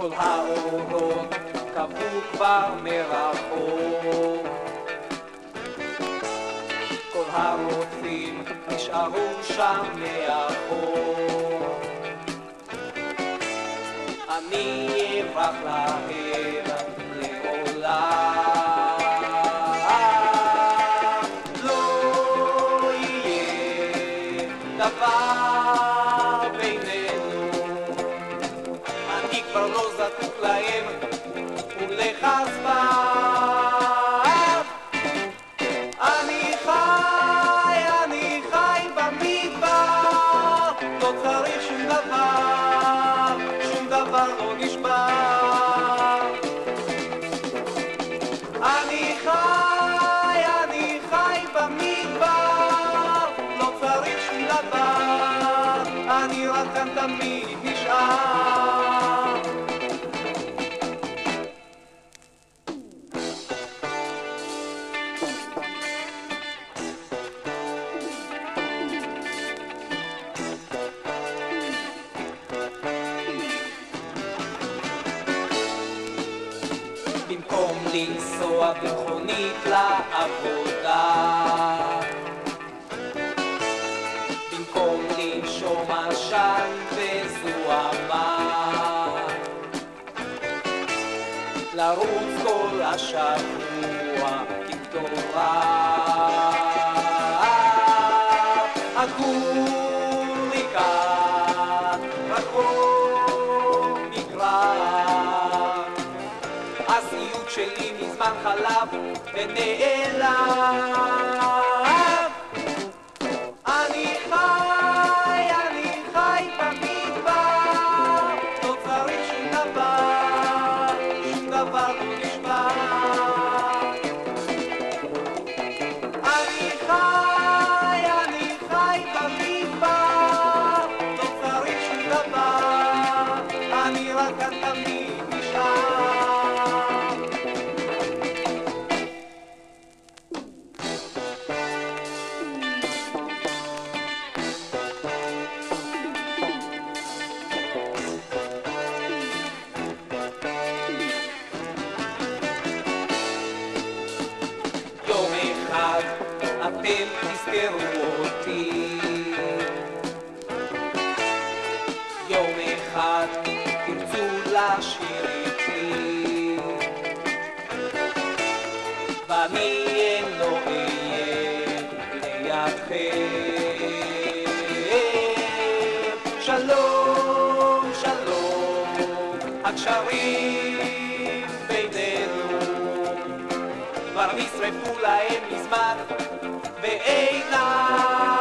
כל האורות קבעו כבר מרחוק, כל הרודפים נשארו שם מאחור. אני אברח להם לעולם, לא יהיה דבר בינינו, אני כבר לא זקוק להם ולחספם. אני חי במדבר, לא צריך שום דבר, שום דבר לא נשבר. אני חי במדבר, לא צריך שום דבר, אני רק כאן תמיד נשאר. במקום לנסוע במכונית לעבודה, במקום לנשום עשן וזוהמה, לרוץ כל השבוע עם תורה, אגור לי כאן רחוק מגרש, הסיוט שלי מזמן חלף ונעלם. אני חי במדבר, לא צריך שום דבר, שום דבר לא נשבר. אני חי במדבר, לא צריך שום דבר, אני רק כאן תמיד נשאר. יום אחד אתם תזכרו אותי, יום אחד תרצו לשיר איתי, ואני לא אהיה לידכם. שלום, שלום, הקשרים בינינו כבר נשרפו להם מזמן ואינם